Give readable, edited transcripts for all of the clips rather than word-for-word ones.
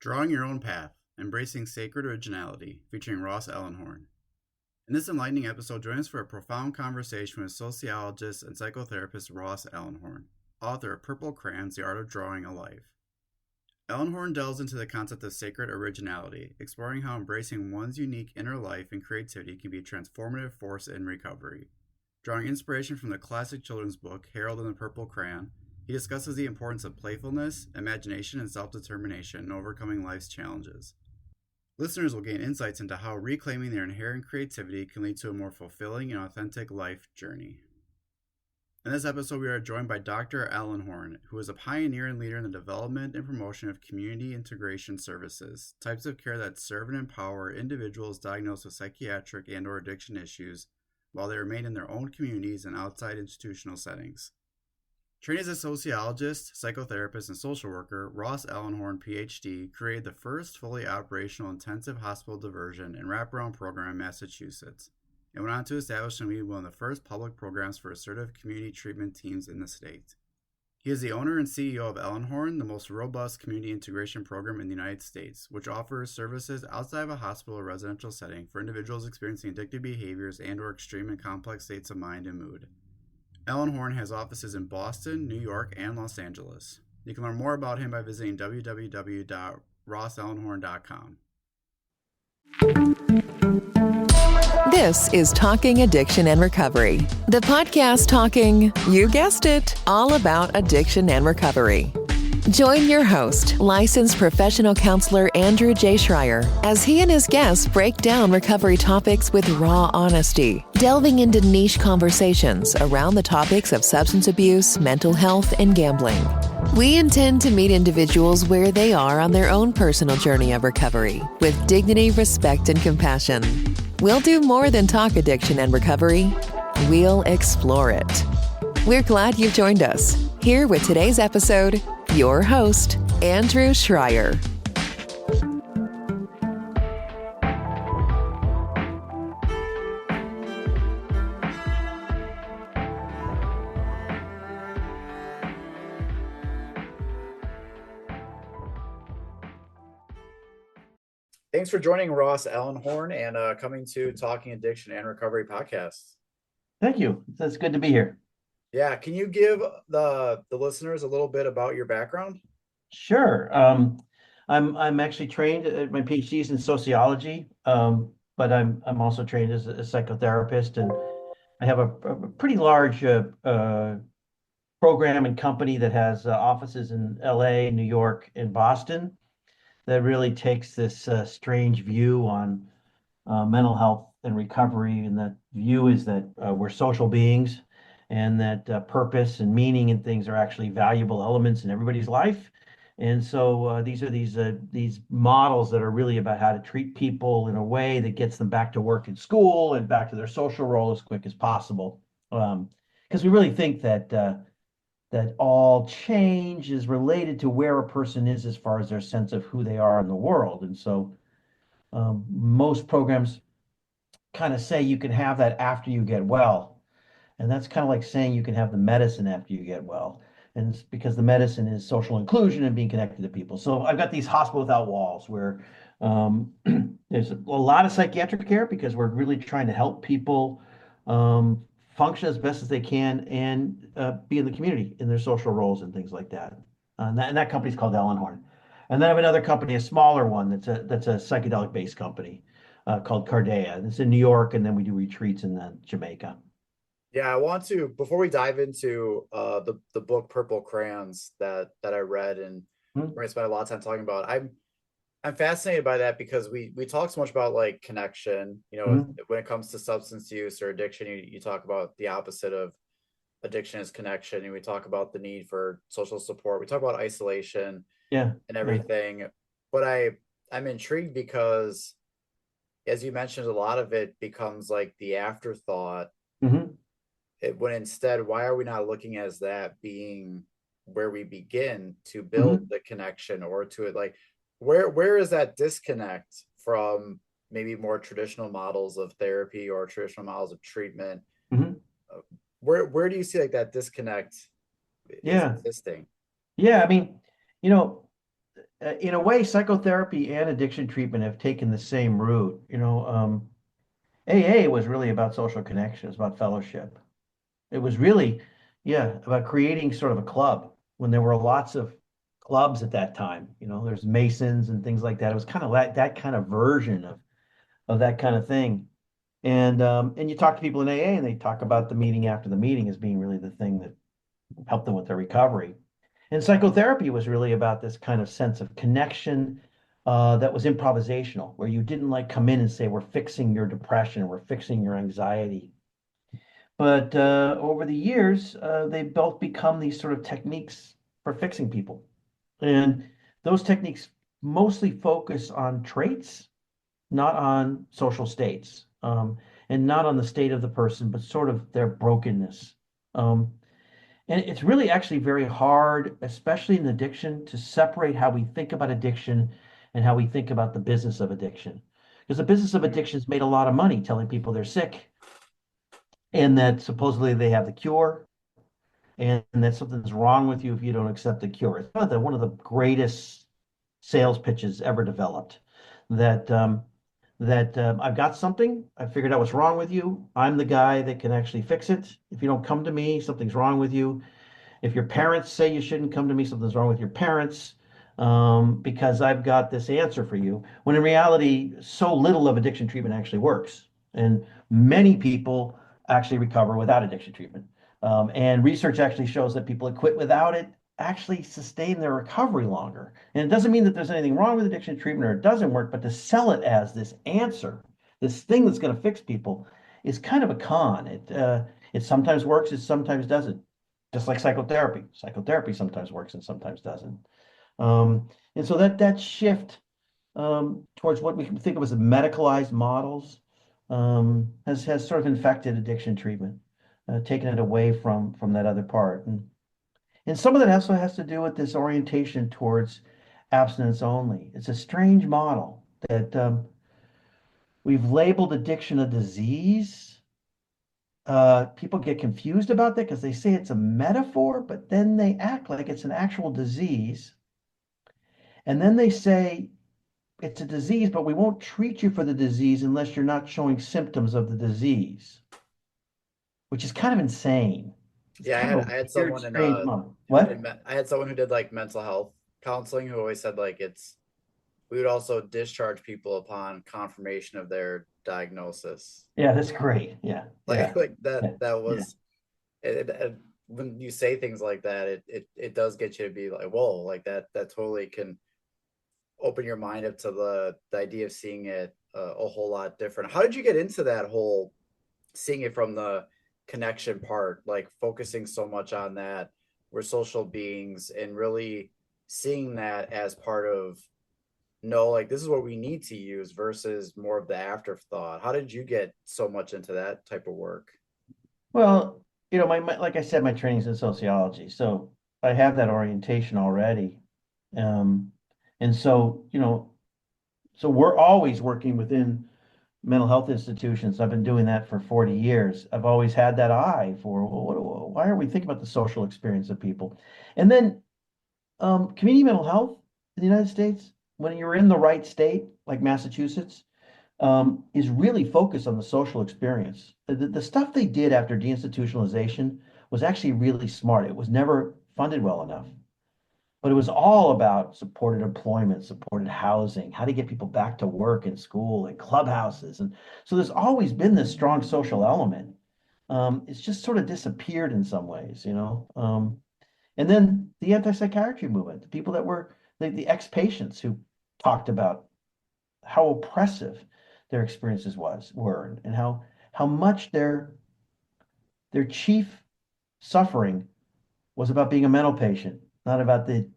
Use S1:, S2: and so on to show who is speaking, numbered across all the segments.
S1: Drawing Your Own Path, Embracing Sacred Originality, featuring Ross Ellenhorn. In this enlightening episode, join us for a profound conversation with sociologist and psychotherapist Ross Ellenhorn, author of Purple Crayons, The Art of Drawing a Life. Ellenhorn delves into the concept of sacred originality, exploring how embracing one's unique inner life and creativity can be a transformative force in recovery. Drawing inspiration from the classic children's book, Harold and the Purple Crayon, he discusses the importance of playfulness, imagination, and self-determination in overcoming life's challenges. Listeners will gain insights into how reclaiming their inherent creativity can lead to a more fulfilling and authentic life journey. In this episode, we are joined by Dr. Ellenhorn, who is a pioneer and leader in the development and promotion of community integration services, types of care that serve and empower individuals diagnosed with psychiatric and/or addiction issues while they remain in their own communities and outside institutional settings. Trained as a sociologist, psychotherapist, and social worker, Ross Ellenhorn, PhD, created the first fully operational intensive hospital diversion and wraparound program in Massachusetts, and went on to establish and lead one of the first public programs for assertive community treatment teams in the state. He is the owner and CEO of Ellenhorn, the most robust community integration program in the United States, which offers services outside of a hospital or residential setting for individuals experiencing addictive behaviors and/or extreme and complex states of mind and mood. Ellenhorn has offices in Boston, New York, and Los Angeles. You can learn more about him by visiting www.rossellenhorn.com.
S2: This is Talking Addiction and Recovery, the podcast talking, you guessed it, all about addiction and recovery. Join your host, licensed professional counselor Andrew J. Schreier, as he and his guests break down recovery topics with raw honesty, delving into niche conversations around the topics of substance abuse, mental health, and gambling. We intend to meet individuals where they are on their own personal journey of recovery, with dignity, respect, and compassion. We'll do more than talk addiction and recovery. We'll explore it. We're glad you've joined us. Here with today's episode, your host, Andrew Schreier.
S1: Thanks for joining Ross Ellenhorn and coming to Talking Addiction and Recovery podcast.
S3: Thank you. It's good to be here.
S1: Yeah, can you give the listeners a little bit about your background?
S3: Sure. I'm actually trained. My PhD is in sociology, but I'm also trained as a psychotherapist, and I have a pretty large program and company that has offices in LA, New York, and Boston that really takes this strange view on mental health and recovery. And that view is that we're social beings, and that purpose and meaning and things are actually valuable elements in everybody's life. And so these are these models that are really about how to treat people in a way that gets them back to work and school and back to their social role as quick as possible. Because we really think that that all change is related to where a person is as far as their sense of who they are in the world. And so most programs kind of say you can have that after you get well. And that's kind of like saying you can have the medicine after you get well. And it's because the medicine is social inclusion and being connected to people. So I've got these hospital without walls where there's a lot of psychiatric care because we're really trying to help people function as best as they can and be in the community in their social roles and things like that. And that company's called Ellenhorn. And then I have another company, a smaller one that's a psychedelic-based company called Cardea. And it's in New York, and then we do retreats in Jamaica.
S1: Yeah, I want to, before we dive into the book Purple Crayons that I read and we're going to spend a lot of time talking about, I'm fascinated by that because we talk so much about like connection, when it comes to substance use or addiction, you talk about the opposite of addiction is connection, and we talk about the need for social support. We talk about isolation and everything. But I'm intrigued because, as you mentioned, a lot of it becomes like the afterthought. When instead, why are we not looking as that being where we begin to build the connection, or to it, like where is that disconnect from maybe more traditional models of therapy or traditional models of treatment? Where do you see like that disconnect is existing?
S3: Yeah, I mean, in a way, psychotherapy and addiction treatment have taken the same route. AA was really about social connection. It was about fellowship. It was really, yeah, about creating sort of a club when there were lots of clubs at that time. There's Masons and things like that. It was kind of that kind of version of that kind of thing. And you talk to people in AA and they talk about the meeting after the meeting as being really the thing that helped them with their recovery. And psychotherapy was really about this kind of sense of connection that was improvisational, where you didn't like come in and say, we're fixing your depression, we're fixing your anxiety. But over the years, they've both become these sort of techniques for fixing people. And those techniques mostly focus on traits, not on social states, and not on the state of the person, but sort of their brokenness. And it's really actually very hard, especially in addiction, to separate how we think about addiction and how we think about the business of addiction. Because the business of addiction has made a lot of money telling people they're sick and that supposedly they have the cure and that something's wrong with you if you don't accept the cure. It's one of the greatest sales pitches ever developed. That I've got something, I figured out what's wrong with you. I'm the guy that can actually fix it. If you don't come to me, something's wrong with you. If your parents say you shouldn't come to me, something's wrong with your parents, because I've got this answer for you. When in reality, so little of addiction treatment actually works. And many people actually recover without addiction treatment. And research actually shows that people that quit without it actually sustain their recovery longer. And it doesn't mean that there's anything wrong with addiction treatment or it doesn't work, but to sell it as this answer, this thing that's going to fix people, is kind of a con. It sometimes works, it sometimes doesn't. Just like psychotherapy. Psychotherapy sometimes works and sometimes doesn't. And so that shift towards what we can think of as medicalized models has sort of infected addiction treatment, taken it away from that other part. And some of that also has to do with this orientation towards abstinence only. It's a strange model that we've labeled addiction a disease. People get confused about that because they say it's a metaphor, but then they act like it's an actual disease. And then they say it's a disease, but we won't treat you for the disease unless you're not showing symptoms of the disease, which is kind of insane.
S1: Yeah, I had someone in
S3: what?
S1: I had someone who did like mental health counseling who always said like we would also discharge people upon confirmation of their diagnosis.
S3: Yeah, that's great. Yeah.
S1: Like that was when you say things like that, it does get you to be like, whoa, like that totally can open your mind up to the idea of seeing it a whole lot different. How did you get into that whole seeing it from the connection part, like focusing so much on that we're social beings and really seeing that as part of like this is what we need to use versus more of the afterthought? How did you get so much into that type of work?
S3: Well, my like I said, my training's in sociology, so I have that orientation already. And so we're always working within mental health institutions. I've been doing that for 40 years. I've always had that eye for, well, why are we thinking about the social experience of people? And then community mental health in the United States, when you're in the right state, like Massachusetts, is really focused on the social experience. The stuff they did after deinstitutionalization was actually really smart. It was never funded well enough. But it was all about supported employment, supported housing, how to get people back to work and school and clubhouses. And so there's always been this strong social element. It's just sort of disappeared in some ways. And then the anti-psychiatry movement, the people that were the ex-patients who talked about how oppressive their experiences were and how much their chief suffering was about being a mental patient, not about the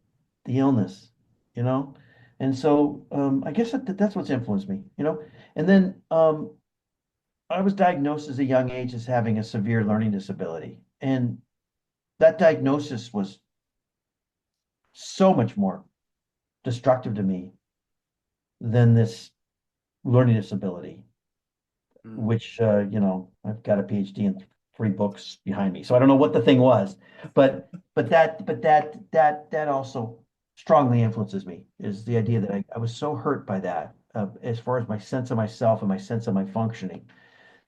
S3: illness, And so I guess that's what's influenced me, And then I was diagnosed as a young age as having a severe learning disability. And that diagnosis was so much more destructive to me than this learning disability, which, I've got a PhD in 3 books behind me. So I don't know what the thing was, but that also strongly influences me is the idea that I was so hurt by that, as far as my sense of myself and my sense of my functioning,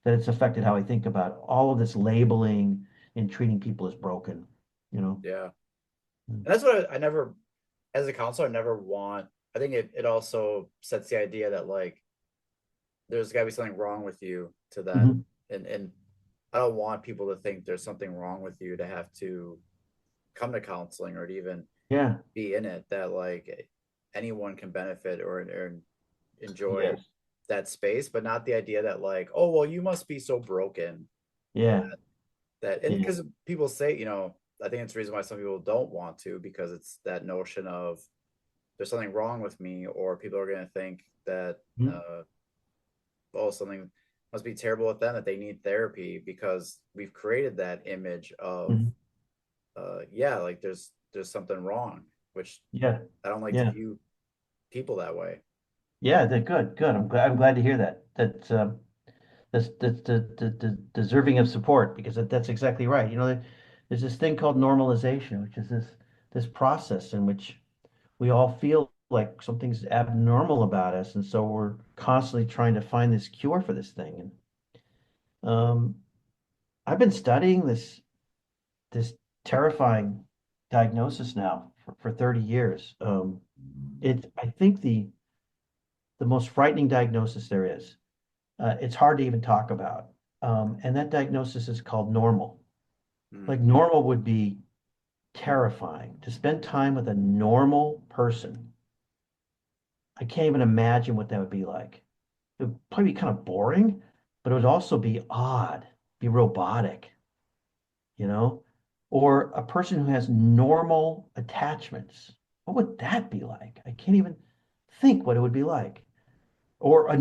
S3: that it's affected how I think about all of this labeling and treating people as broken, you know?
S1: Yeah.
S3: Mm.
S1: And that's what I never, as a counselor, I never want. I think it also sets the idea that like there's got to be something wrong with you to then,
S3: Mhm.
S1: and I don't want people to think there's something wrong with you to have to come to counseling or to even
S3: Yeah.
S1: be in it. That like anyone can benefit or enjoy
S3: Yes.
S1: that space, but not the idea that like, oh well, you must be so broken
S3: Yeah.
S1: that, and
S3: Yeah.
S1: because people say, I think it's the reason why some people don't want to, because it's that notion of there's something wrong with me, or people are going to think that
S3: Mhm.
S1: oh, something must be terrible with them, that they need therapy, because we've created that image of
S3: Mhm.
S1: yeah, like there's something wrong, which
S3: Yeah.
S1: I don't like to
S3: Yeah.
S1: view people that way.
S3: Yeah. Good. Good. I'm glad to hear that. That's the deserving of support because that's exactly right. There's this thing called normalization, which is this process in which we all feel like something's abnormal about us, and so we're constantly trying to find this cure for this thing. And I've been studying this terrifying diagnosis now for 30 years. I think the most frightening diagnosis there is. It's hard to even talk about. And that diagnosis is called normal.
S1: Mm.
S3: Like normal would be terrifying. To spend time with a normal person, I can't even imagine what that would be like. It would probably be kind of boring, but it would also be odd, be robotic, you know? Or a person who has normal attachments. What would that be like? I can't even think what it would be like. Or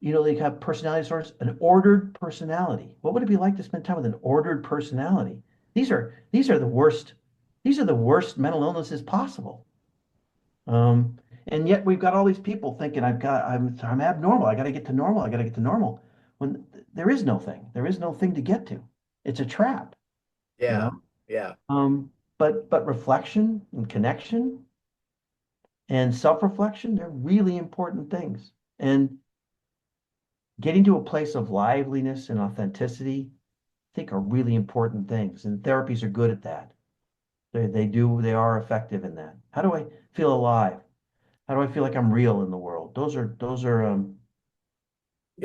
S3: they have personality disorders, an ordered personality. What would it be like to spend time with an ordered personality? These are the worst. These are the worst mental illnesses possible. Um, and yet we've got all these people thinking I'm abnormal. I got to get to normal. I got to get to normal. When there is no thing. There is no thing to get to. It's a trap, you
S1: Yeah,
S3: know.
S1: yeah,
S3: But reflection and connection and self-reflection, they're really important things. And getting to a place of liveliness and authenticity, I think are really important things. And therapies are good at that. They are effective in that. How do I feel alive? How do I feel like I'm real in the world?
S1: yeah.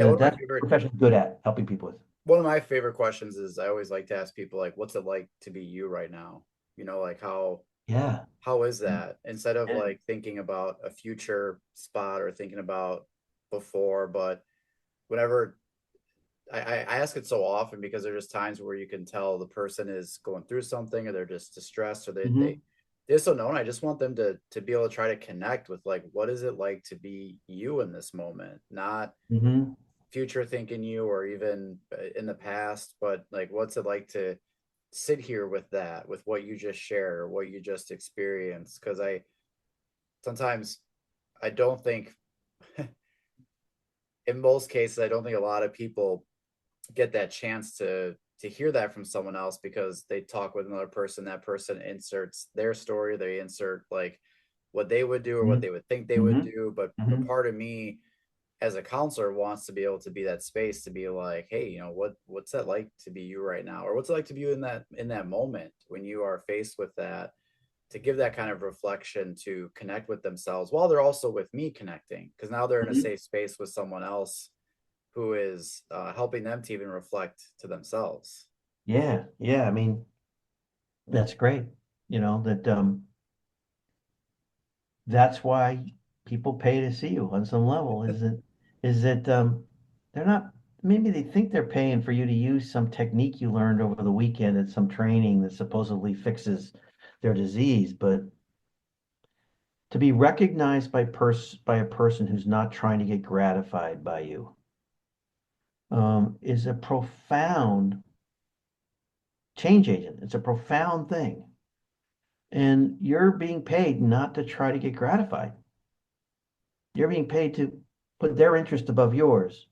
S1: One of my
S3: That
S1: favorite
S3: profession's good at helping people with.
S1: one of my favorite questions is, I always like to ask people like, what's it like to be you right now? Like
S3: Yeah.
S1: how is that, instead of
S3: Yeah.
S1: like thinking about a future spot or thinking about before, but whenever I ask it so often, because there's just times where you can tell the person is going through something, or they're just distressed, or
S3: Hmm.
S1: they just don't know. And I just want them to be able to try to connect with like, what is it like to be you in this moment, not
S3: Hmm.
S1: future thinking you, or even in the past, but like, what's it like to sit here with that, with what you just shared or what you just experienced? Because I sometimes I don't think in most cases, I don't think a lot of people get that chance to hear that from someone else, because they talk with another person, that person inserts their story, they insert like what they would do or what
S3: Hmm.
S1: they would think they would
S3: Hmm.
S1: do. But
S3: Hmm.
S1: part of me as a counselor wants to be able to be that space, to be like, hey, what's that like to be you right now, or what's it like to be you in that moment when you are faced with that, to give that kind of reflection, to connect with themselves while they're also with me connecting, because now they're in a
S3: Hmm.
S1: safe space with someone else who is helping them to even reflect to themselves.
S3: Yeah. Yeah. I mean, that's great. That's why people pay to see you on some level, is that they're not, maybe they think they're paying for you to use some technique you learned over the weekend at some training that supposedly fixes their disease, but to be recognized by a person who's not trying to get gratified by you, is a profound change agent. It's a profound thing. And you're being paid not to try to get gratified. You're being paid to put their interest above yours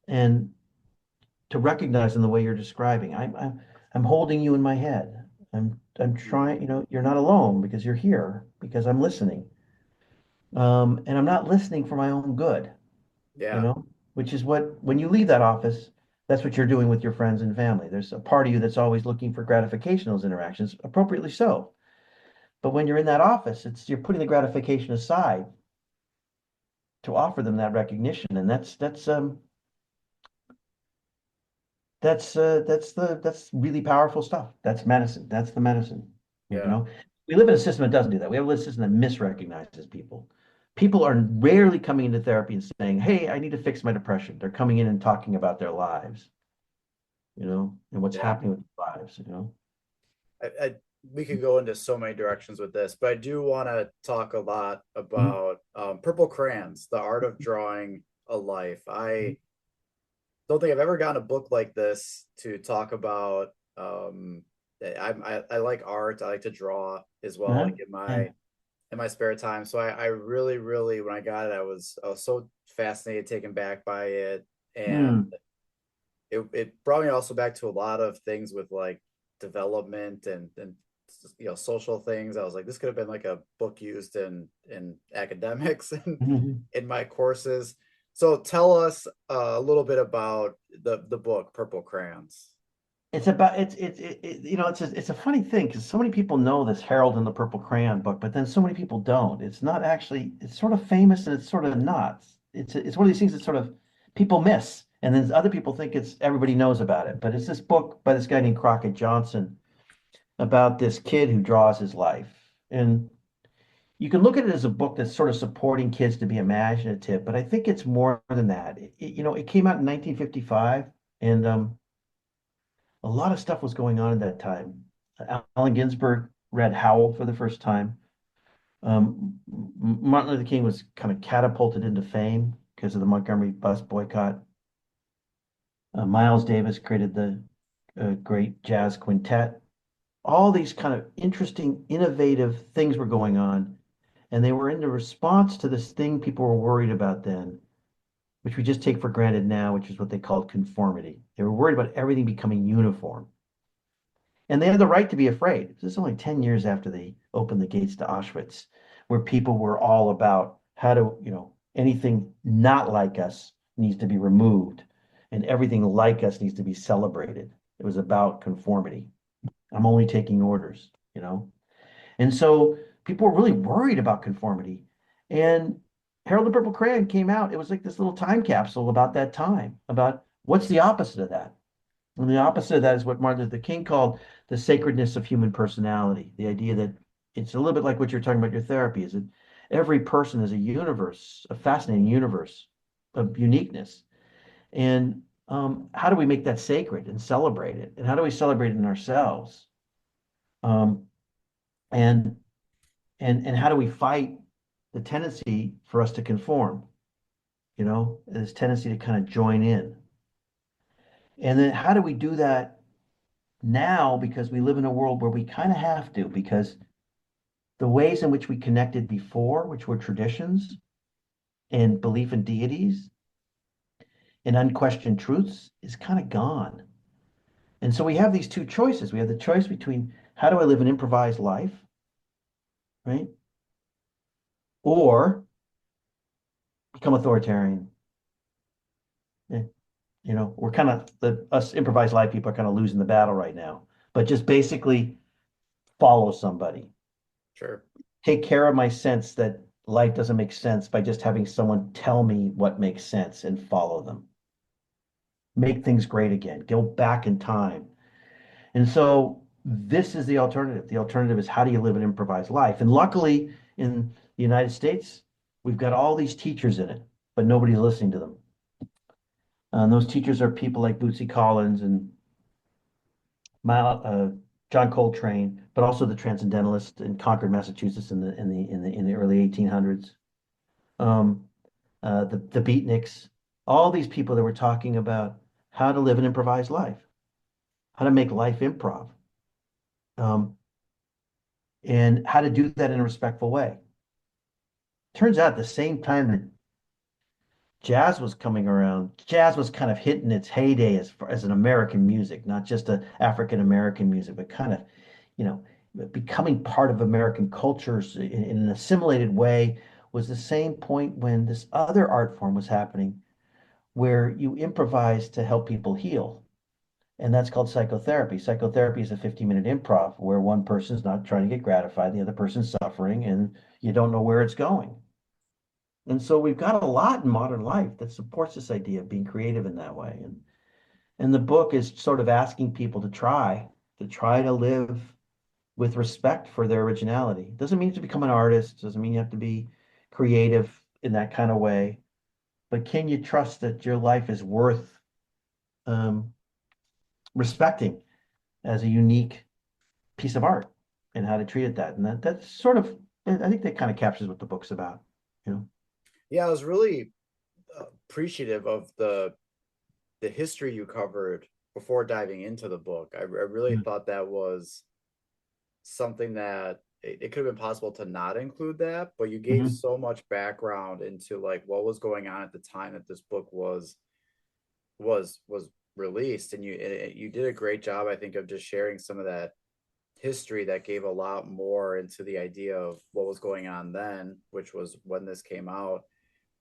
S3: and to recognize in the way you're describing. I'm holding you in my head. I'm trying, you're not alone because you're here, because I'm listening. And I'm not listening for my own good, you
S1: Yeah.
S3: know, which is when you leave that office, that's what you're doing with your friends and family. There's a part of you that's always looking for gratification in those interactions, appropriately so. But when you're in that office, you're putting the gratification aside to offer them that recognition. And that's really powerful stuff. That's medicine. That's the medicine. You
S1: Yeah.
S3: know, we live in a system that doesn't do that. We have a system that misrecognizes people. People are rarely coming into therapy and saying, "Hey, I need to fix my depression." They're coming in and talking about their lives, and what's
S1: Yeah.
S3: happening with their lives.
S1: We could go into so many directions with this, but I do want to talk a lot
S3: Mhm.
S1: about Purple Crayons, the art of drawing a life. I don't think I've ever gotten a book like this to talk about. I like art. I like to draw as well,
S3: Uh-huh.
S1: like in
S3: Yeah.
S1: my spare time. So I really, really, when I got it, I was so fascinated, taken back by it, and
S3: Mm.
S1: it brought me also back to a lot of things with like development and social things. I was like, this could have been like a book used in academics and
S3: Mhm.
S1: in my courses. So tell us a little bit about the book Purple Crayons.
S3: It's about it's a funny thing because so many people know this Harold and the Purple Crayon book, but then so many people don't. It's not actually. It's sort of famous and it's sort of not. It's one of these things that sort of people miss, and then other people think it's everybody knows about it. But it's this book by this guy named Crockett Johnson about this kid who draws his life, and you can look at it as a book that's sort of supporting kids to be imaginative, but I think it's more than that. It came out in 1955, and a lot of stuff was going on at that time. Allen Ginsberg read Howl for the first time. Martin Luther King was kind of catapulted into fame because of the Montgomery bus boycott. Miles Davis created the great jazz quintet. All these kind of interesting, innovative things were going on, and they were in the response to this thing people were worried about then, which we just take for granted now, which is what they called conformity. They were worried about everything becoming uniform. And they had the right to be afraid. This is only 10 years after they opened the gates to Auschwitz, where people were all about how to, anything not like us needs to be removed and everything like us needs to be celebrated. It was about conformity. I'm only taking orders. And so people were really worried about conformity. And Harold the Purple Crayon came out. It was like this little time capsule about that time, about what's the opposite of that. And the opposite of that is what Martin Luther King called the sacredness of human personality. The idea that it's a little bit like what you're talking about your therapy, is that every person is a universe, a fascinating universe of uniqueness. And how do we make that sacred and celebrate it? And how do we celebrate it in ourselves? Um, and and how do we fight the tendency for us to conform? This tendency to kind of join in. And then how do we do that now, because we live in a world where we kind of have to, because the ways in which we connected before, which were traditions and belief in deities and unquestioned truths, is kind of gone. And so we have these two choices. We have the choice between how do I live an improvised life, right? Or become authoritarian. Eh, we're kind of us improvised life people are kind of losing the battle right now. But just basically follow somebody.
S1: Sure.
S3: Take care of my sense that life doesn't make sense by just having someone tell me what makes sense and follow them. Make things great again. Go back in time. And so this is the alternative. The alternative is how do you live an improvised life? And luckily in the United States, we've got all these teachers in it, but nobody's listening to them. And those teachers are people like Bootsy Collins and John Coltrane, but also the transcendentalists in Concord, Massachusetts in the early 1800s. Um, the beatniks, all these people that were talking about how to live an improvised life, how to make life improv, um, and how to do that in a respectful way. Turns out at the same time that jazz was coming around, jazz was kind of hitting its heyday as an American music, not just a African American music, but kind of you know, becoming part of American cultures in an assimilated way was the same point when this other art form was happening, where you improvise to help people heal. And that's called psychotherapy. Psychotherapy is a 50-minute improv where one person's not trying to get gratified, the other person's suffering, and you don't know where it's going. And so we've got a lot in modern life that supports this idea of being creative in that way. And the book is sort of asking people to try to live with respect for their originality. Doesn't mean to become an artist, doesn't mean you have to be creative in that kind of way, but can you trust that your life is worth um, respecting as a unique piece of art and how to treat it that. And that's sort of, I think that kind of captures what the book's about, you know?
S1: Yeah, I was really appreciative of the history you covered before diving into the book. I really
S3: Yeah.
S1: thought that was something that it could have been possible to not include that, but you gave
S3: Hmm.
S1: so much background into like what was going on at the time that this book was released, and you did a great job, I think, of just sharing some of that history that gave a lot more into the idea of what was going on then, which was when this came out.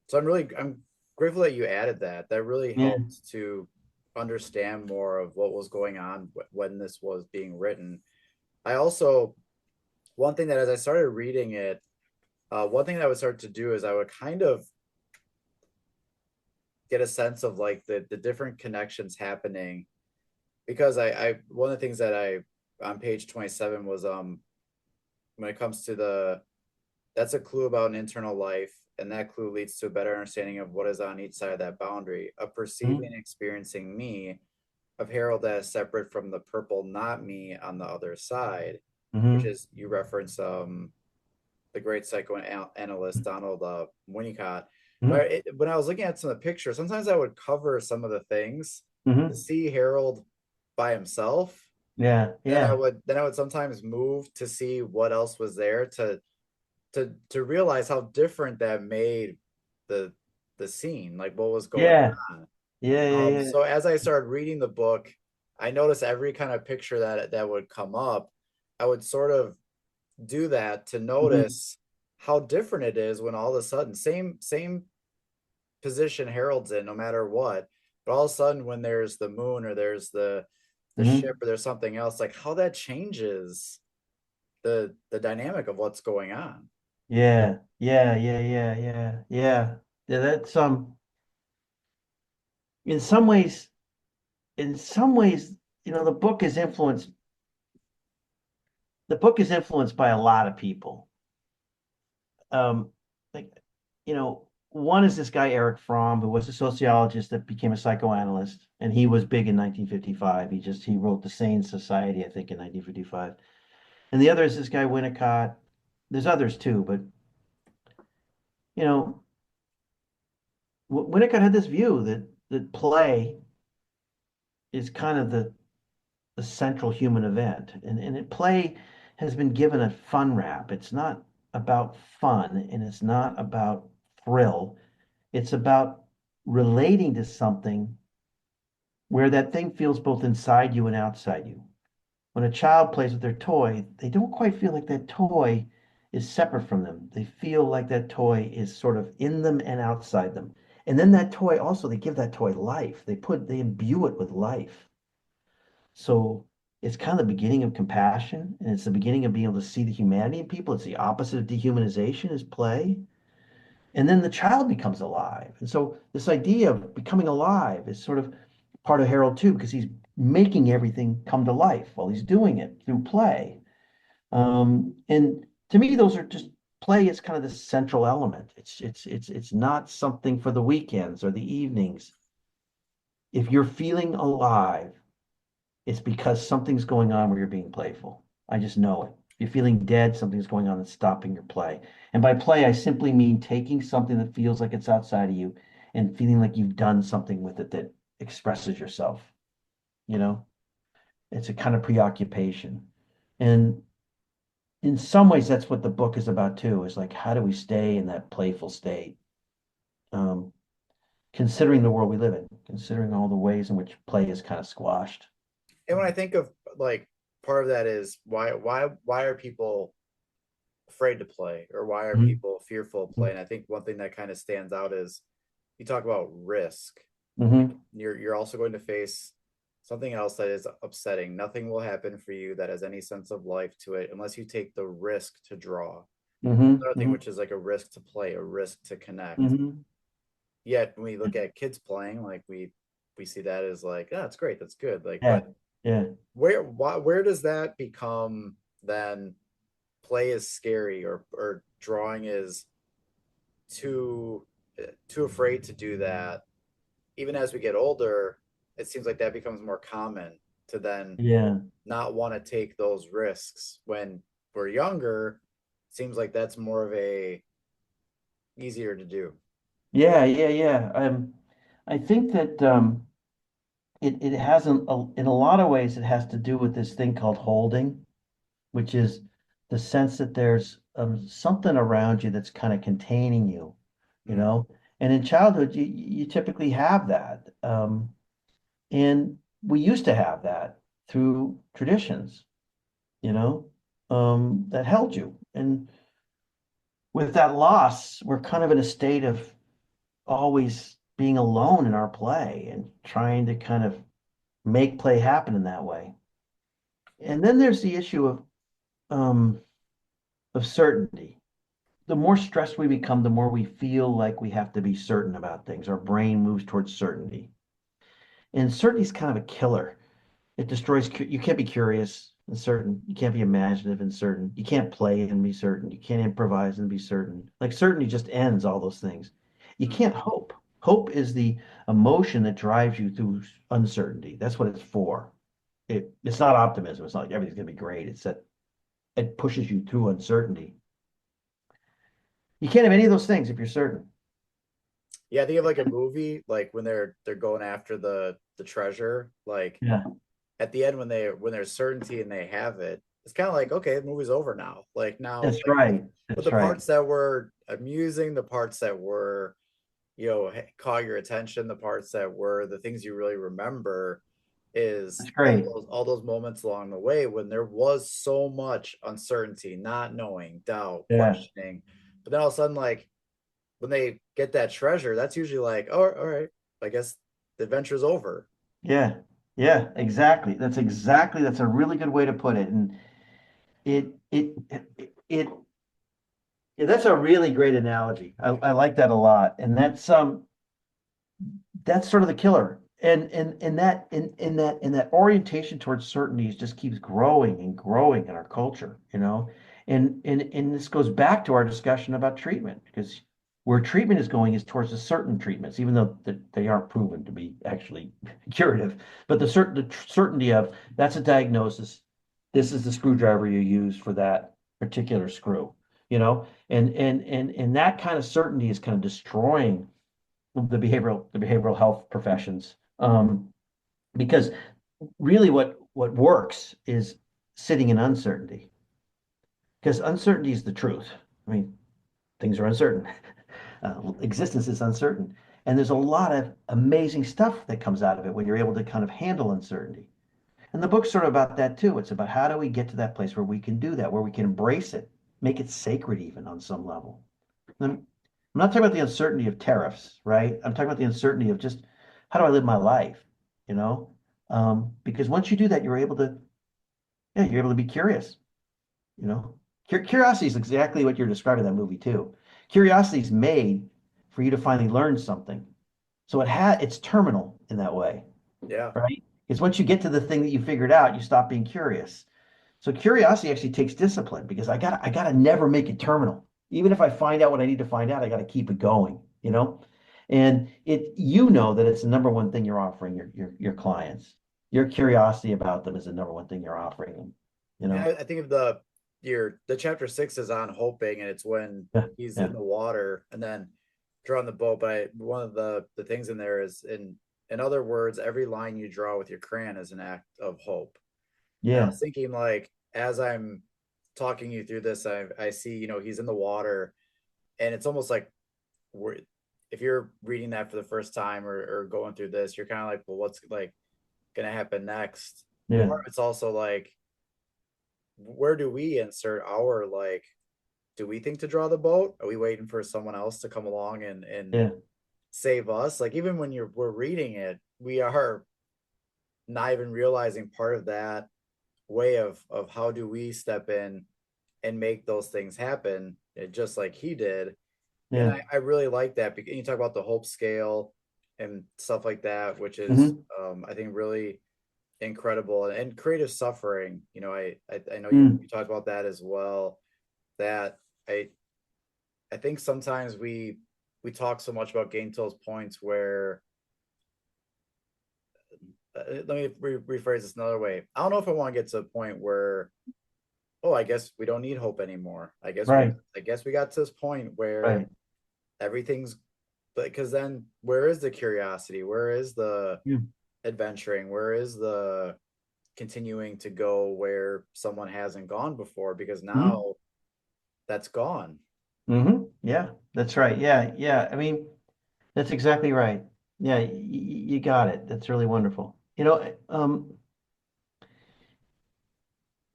S1: So I'm grateful that you added that. That really
S3: Yeah.
S1: helped to understand more of what was going on when this was being written. I also, one thing that as I started reading it, one thing that I would start to do is I would kind of get a sense of like the different connections happening, because I one of the things that I on page 27 was when it comes to the that's a clue about an internal life, and that clue leads to a better understanding of what is on each side of that boundary, of perceiving and experiencing me, of Harold as separate from the purple not me on the other side, which
S3: Hmm.
S1: is you reference the great psychoanalyst Donald Winnicott.
S3: Hmm.
S1: But when I was looking at some of the pictures, sometimes I would cover some of the things to
S3: Hmm.
S1: see Harold by himself.
S3: Yeah. Yeah.
S1: Then I would sometimes move to see what else was there to realize how different that made the the scene, like what was going
S3: Yeah.
S1: on.
S3: Yeah. Yeah. Yeah.
S1: So as I started reading the book, I noticed every kind of picture that would come up, I would sort of do that to
S3: Hmm.
S1: notice how different it is when all of a sudden same position Harold's in no matter what, but all of a sudden when there's the moon or there's the ship
S3: Hmm.
S1: or there's something else, like how that changes the dynamic of what's going on.
S3: Yeah. Yeah. Yeah. Yeah. Yeah. Yeah. Yeah. That's in some ways, in some ways, you know, the book is influenced by a lot of people. um, like, you know, one is this guy, Eric Fromm, who was a sociologist that became a psychoanalyst, and he was big in 1955. He wrote The Sane Society, I think, in 1955. And the other is this guy, Winnicott. There's others too, but, you know, Winnicott had this view that play is kind of the central human event. Play has been given a fun rap. It's not about fun and it's not about thrill. It's about relating to something where that thing feels both inside you and outside you. When a child plays with their toy, they don't quite feel like that toy is separate from them. They feel like that toy is sort of in them and outside them. And then that toy also, they give that toy life. They imbue it with life. So it's kind of the beginning of compassion, and it's the beginning of being able to see the humanity in people. It's the opposite of dehumanization is play. And then the child becomes alive. And so this idea of becoming alive is sort of part of Harold too, because he's making everything come to life while he's doing it through play. And to me, those are just play is kind of the central element. It's not something for the weekends or the evenings. If you're feeling alive, it's because something's going on where you're being playful. I just know it. If you're feeling dead, something's going on that's stopping your play. And by play, I simply mean taking something that feels like it's outside of you and feeling like you've done something with it that expresses yourself. You know, it's a kind of preoccupation. And in some ways, that's what the book is about too, is like, how do we stay in that playful state? Um, Considering the world we live in, considering all the ways in which play is kind of squashed.
S1: And when I think of like part of that is why are people afraid to play, or why are
S3: Mhm.
S1: people fearful of play? And I think one thing that kind of stands out is you talk about risk. Like
S3: Mhm.
S1: you're also going to face something else that is upsetting. Nothing will happen for you that has any sense of life to it unless you take the risk to draw.
S3: Mhm.
S1: Another thing,
S3: Mhm.
S1: which is like a risk to play, a risk to connect.
S3: Mhm.
S1: Yet when we look at kids playing, like we see that as like, oh, that's great, that's good. Like,
S3: Yeah.
S1: but
S3: Yeah.
S1: where does that become then play is scary, or drawing is too too afraid to do that? Even as we get older, it seems like that becomes more common to then
S3: Yeah.
S1: not want to take those risks. When we're younger, it seems like that's more of a easier to do.
S3: Yeah. Yeah. Yeah. I think that it has in a lot of ways it has to do with this thing called holding, which is the sense that there's something around you that's kind of containing you, you
S1: Mm.
S3: know. And in childhood, you typically have that, and we used to have that through traditions, you know, that held you. And with that loss, we're kind of in a state of always being alone in our play and trying to kind of make play happen in that way. And then there's the issue um, of certainty. The more stressed we become, the more we feel like we have to be certain about things. Our brain moves towards certainty. And certainty is kind of a killer. It destroys, you can't be curious and certain. You can't be imaginative and certain. You can't play and be certain. You can't improvise and be certain. Like certainty just ends all those things. You
S1: Mm.
S3: can't hope. Hope is the emotion that drives you through uncertainty. That's what it's for. It's not optimism. It's not like everything's going to be great. It's that it pushes you through uncertainty. You can't have any of those things if you're certain.
S1: Yeah, I think of like a movie, like when they're going after the treasure, like
S3: Yeah,
S1: at the end when there's certainty and they have it, it's kind of like, okay, the movie's over now. Like now,
S3: that's
S1: like
S3: right.
S1: but
S3: That's
S1: the
S3: right.
S1: parts that were amusing, the parts that were, caught your attention, the parts that were the things you really remember is
S3: That's great.
S1: all those moments along the way when there was so much uncertainty, not knowing, doubt,
S3: Yeah.
S1: questioning. But then all of a sudden, like when they get that treasure, that's usually like, oh, all right, I guess the adventure's over.
S3: Yeah. Yeah, exactly. That's a really good way to put it. And it it it yeah, that's a really great analogy. I like that a lot. And that's sort of the killer. And that in that orientation towards certainties just keeps growing and growing in our culture, you know. And this goes back to our discussion about treatment, because where treatment is going is towards the certain treatments, even though they aren't proven to be actually curative. But the certainty of that's a diagnosis. This is the screwdriver you use for that particular screw, you know. And that kind of certainty is kind of destroying the behavioral health professions, because really what works is sitting in uncertainty, because uncertainty is the truth. I mean, things are uncertain. Existence is uncertain, and there's a lot of amazing stuff that comes out of it when you're able to kind of handle uncertainty. And the book's sort of about that too. It's about how do we get to that place where we can do that, where we can embrace it, make it sacred even on some level. I'm not talking about the uncertainty of tariffs, right? I'm talking about the uncertainty of just how do I live my life, you know? Because once you do that, yeah, you're able to be curious, you know? Curiosity is exactly what you're describing in that movie too. Curiosity is made for you to finally learn something. So it's terminal in that way,
S1: Yeah.
S3: right? Because once you get to the thing that you figured out, you stop being curious. So curiosity actually takes discipline, because I gotta never make it terminal. Even if I find out what I need to find out, I gotta keep it going, you know? And you know that it's the number one thing you're offering your clients. Your curiosity about them is the number one thing you're offering them, you
S1: And
S3: know?
S1: I think of the chapter 6 is on hoping, and it's when
S3: Yeah,
S1: he's
S3: yeah,
S1: in the water and then drawing the boat. But one of the things in there is, in other words, every line you draw with your crayon is an act of hope. And I
S3: yeah,
S1: was thinking, like, as I'm talking you through this, I see, he's in the water, and it's almost like we're, if you're reading that for the first time, or going through this, you're kind of like, well, what's like gonna happen next? But
S3: yeah,
S1: part of it's also like where do we insert our, like, do we think to draw the boat? Are we waiting for someone else to come along and
S3: Yeah.
S1: save us? Like, even when we're reading it, we are not even realizing part of that way of how do we step in and make those things happen, just like he did. And
S3: Yeah.
S1: I really like that, because you talk about the hope scale and stuff like that, which is
S3: Hmm.
S1: I think really incredible. And creative suffering, I know
S3: Mm.
S1: you talked about that as well. That I I think sometimes we talk so much about getting to those points where, let me rephrase this another way. I don't know if I want to get to a point where, oh, I guess we don't need hope anymore.
S3: Right.
S1: I guess we got to this point where
S3: Right.
S1: everything's, because then where is the curiosity? Where is the
S3: Yeah.
S1: adventuring? Where is the continuing to go where someone hasn't gone before? Because
S3: Mm-hmm.
S1: now that's gone.
S3: Mm-hmm. Yeah, that's right. Yeah. Yeah. I mean, that's exactly right. Yeah, you got it. That's really wonderful.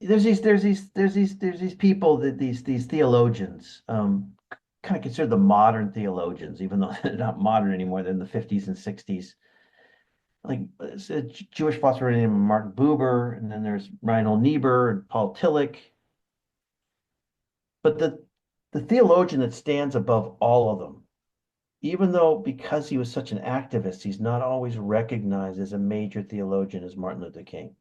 S3: There's these people that these theologians, kind of considered the modern theologians, even though they're not modern anymore. They're in the 50s and 60s. Like it's a Jewish philosopher named Martin Buber, and then there's Reinhold Niebuhr and Paul Tillich. But the theologian that stands above all of them, even though because he was such an activist, he's not always recognized as a major theologian, as Martin Luther King,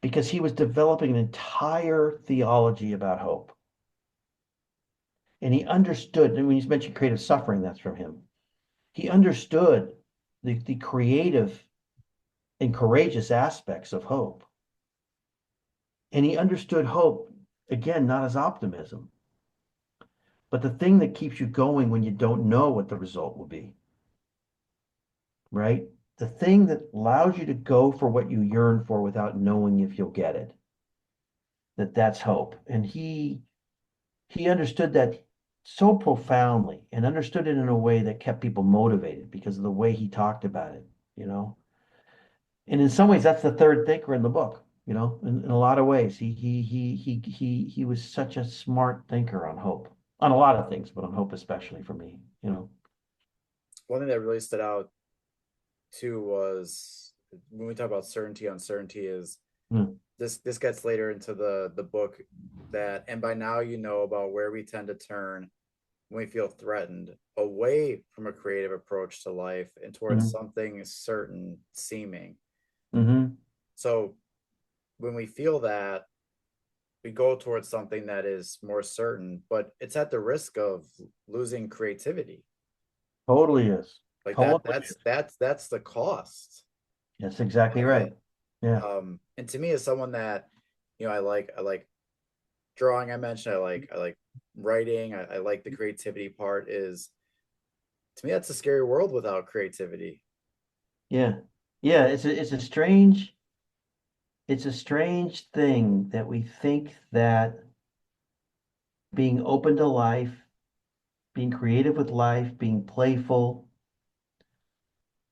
S3: because he was developing an entire theology about hope. And he understood, and when you mentioned creative suffering, that's from him. He understood the creative and courageous aspects of hope. And he understood hope, again, not as optimism, but the thing that keeps you going when you don't know what the result will be, right? The thing that allows you to go for what you yearn for without knowing if you'll get it. That's hope. And he understood that so profoundly and understood it in a way that kept people motivated because of the way he talked about it, you know. And in some ways, that's the third thinker in the book, in a lot of ways. He was such a smart thinker on hope, on a lot of things, but on hope especially for me.
S1: One thing that really stood out too was when we talk about uncertainty is
S3: Mm,
S1: this gets later into the book, that and by now you know about where we tend to turn when we feel threatened, away from a creative approach to life and towards
S3: mm,
S1: something certain seeming.
S3: mm-hmm.
S1: So when we feel that, we go towards something that is more certain, but it's at the risk of losing creativity.
S3: Totally is.
S1: Like that
S3: Totally
S1: that's
S3: is.
S1: that's the cost
S3: That's exactly
S1: of it.
S3: right. Yeah.
S1: And to me, as someone that, I like drawing, I mentioned, I like writing, I like the creativity part. Is, to me, that's a scary world without creativity.
S3: Yeah. Yeah. It's a strange thing that we think that being open to life, being creative with life, being playful,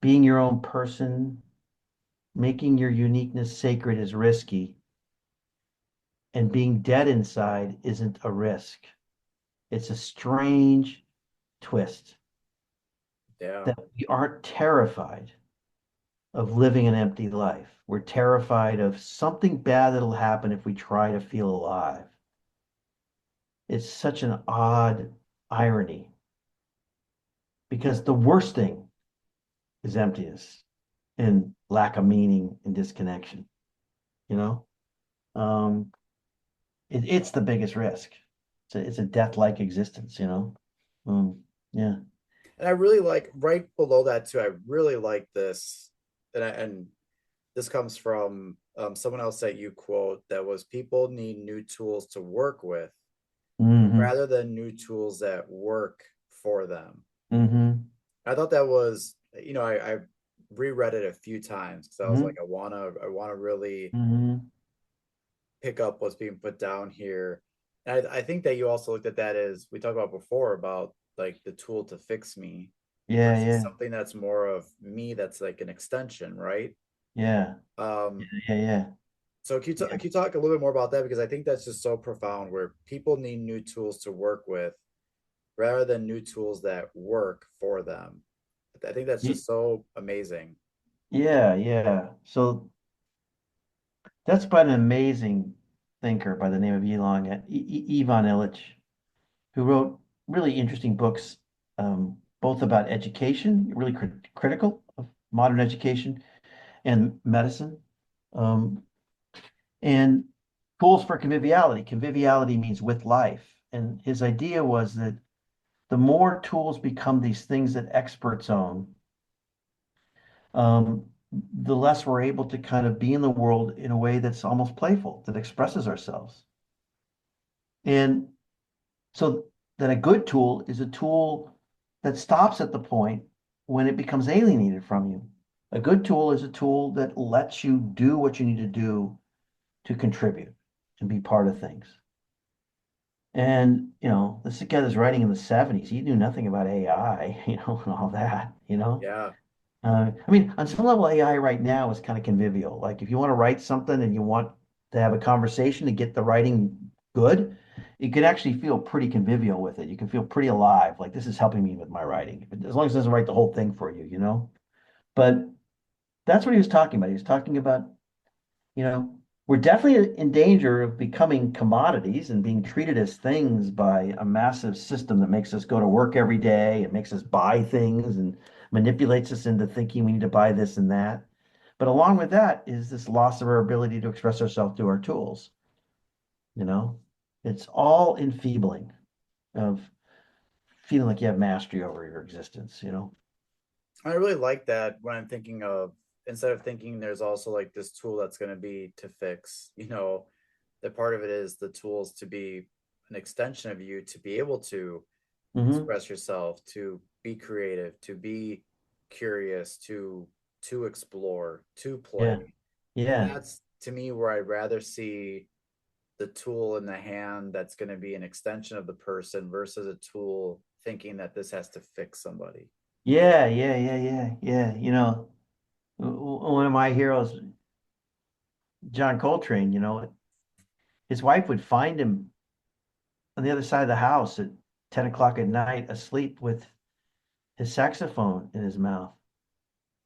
S3: being your own person, making your uniqueness sacred is risky, and being dead inside isn't a risk. It's a strange twist
S1: Yeah.
S3: that we aren't terrified of living an empty life. We're terrified of something bad that'll happen if we try to feel alive. It's such an odd irony because the worst thing is emptiness and lack of meaning and disconnection, you know? Um, it's the biggest risk. It's a death-like existence. Um, yeah.
S1: And I really like, right below that too, I really like this. And this comes from someone else that you quote, that was, people need new tools to work with
S3: Hmm.
S1: rather than new tools that work for them.
S3: Hmm.
S1: I thought that was, I reread it a few times because I was like,
S3: Hmm.
S1: I wanna really
S3: Hmm.
S1: pick up what's being put down here. And I think that you also looked at that, as we talked about before, about like the tool to fix me
S3: Yeah,
S1: versus
S3: yeah,
S1: something that's more of me, that's like an extension, right?
S3: yeah,
S1: Um,
S3: yeah, yeah.
S1: So
S3: Yeah.
S1: can you talk a little bit more about that? Because I think that's just so profound where people need new tools to work with rather than new tools that work for them. I think that's
S3: Ye-
S1: just so amazing.
S3: Yeah, yeah. So that's by an amazing thinker by the name of Ivan Illich, who wrote really interesting books, both about education, really critical of modern education and medicine, um, and tools for conviviality. Conviviality means with life. And his idea was that the more tools become these things that experts own, um, the less we're able to kind of be in the world in a way that's almost playful, that expresses ourselves. And so then a good tool is a tool that stops at the point when it becomes alienated from you. A good tool is a tool that lets you do what you need to do to contribute and be part of things. And, this guy that's writing in the 70s, he knew nothing about AI, and all that.
S1: Yeah.
S3: I mean, on some level, AI right now is kind of convivial. Like if you want to write something and you want to have a conversation to get the writing good, you can actually feel pretty convivial with it. You can feel pretty alive. Like this is helping me with my writing, as long as it doesn't write the whole thing for you. But that's what he was talking about. He was talking about, you know, we're definitely in danger of becoming commodities and being treated as things by a massive system that makes us go to work every day and makes us buy things and manipulates us into thinking we need to buy this and that. But along with that is this loss of our ability to express ourselves through our tools. You know, it's all enfeebling of feeling like you have mastery over your existence.
S1: I really like that when I'm thinking of instead of thinking there's also like this tool that's going to be to fix, that part of it is the tools to be an extension of you to be able to
S3: Hmm.
S1: express yourself, to be creative, to be curious, to explore, to
S3: Yeah.
S1: play. And
S3: Yeah.
S1: that's to me where I'd rather see the tool in the hand that's going to be an extension of the person versus a tool thinking that this has to fix somebody.
S3: Yeah. Yeah. Yeah. Yeah. Yeah. One of my heroes, John Coltrane, his wife would find him on the other side of the house at 10 o'clock at night, asleep with his saxophone in his mouth.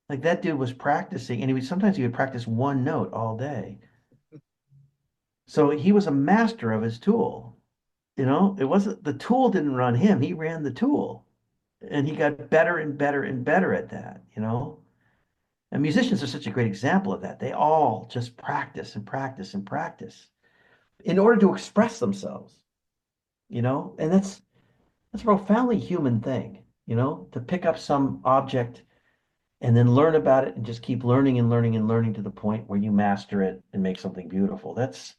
S3: Like that dude was practicing, and he would practice one note all day. So he was a master of his tool. It wasn't the tool didn't run him, he ran the tool. And he got better and better and better at that. And musicians are such a great example of that. They all just practice and practice and practice in order to express themselves. And that's a profoundly human thing, to pick up some object and then learn about it and just keep learning and learning and learning to the point where you master it and make something beautiful. There's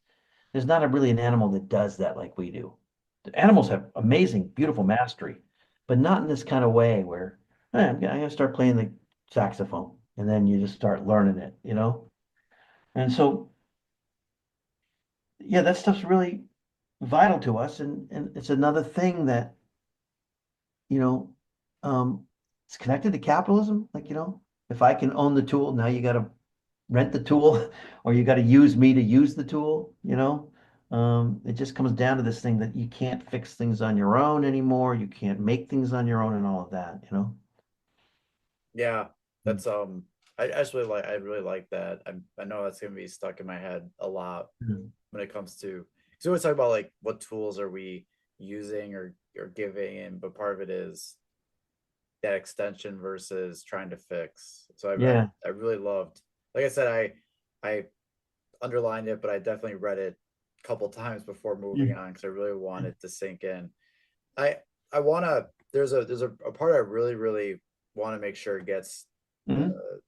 S3: not really an animal that does that like we do. The animals have amazing, beautiful mastery, but not in this kind of way where "Hey, I'm gonna start playing the saxophone and then you just start learning it. And so, yeah, that stuff's really vital to us. And it's another thing that you know, um, it's connected to capitalism. Like, if I can own the tool, now you got to rent the tool or you got to use me to use the tool. It just comes down to this thing that you can't fix things on your own anymore. You can't make things on your own and all of that.
S1: Yeah,
S3: Mm.
S1: that's I really like that. I know that's gonna be stuck in my head a lot
S3: Mm.
S1: when it comes to because we always talk about like what tools are we using or giving, and but part of it is that extension versus trying to fix. So
S3: Yeah.
S1: I really loved, like I said, I underlined it, but I definitely read it a couple times before moving
S3: Mm.
S1: on because I really wanted to sink in. I I wanna there's a part I really want to make sure gets
S3: Mhm.
S1: uh,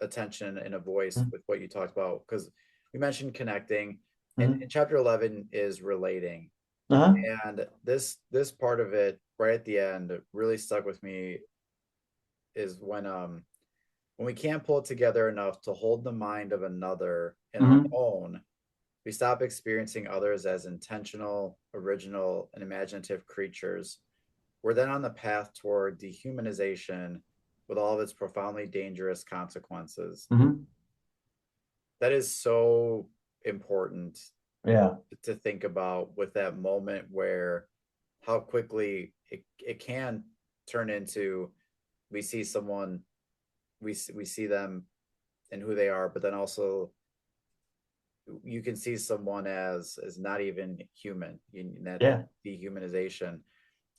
S1: attention and a voice
S3: Mhm.
S1: with what you talked about because we mentioned connecting and
S3: Mhm.
S1: chapter 11 is relating,
S3: Uh-huh.
S1: and this part of it right at the end really stuck with me is when we can't pull it together enough to hold the mind of another in our
S3: Mhm.
S1: own, we stop experiencing others as intentional, original, and imaginative creatures. We're then on the path toward dehumanization with all of its profoundly dangerous consequences.
S3: Mhm.
S1: that is so important
S3: Yeah.
S1: to think about, with that moment where how quickly it can turn into, we see someone, we see them and who they are, but then also you can see someone as not even human, in that
S3: Yeah.
S1: dehumanization.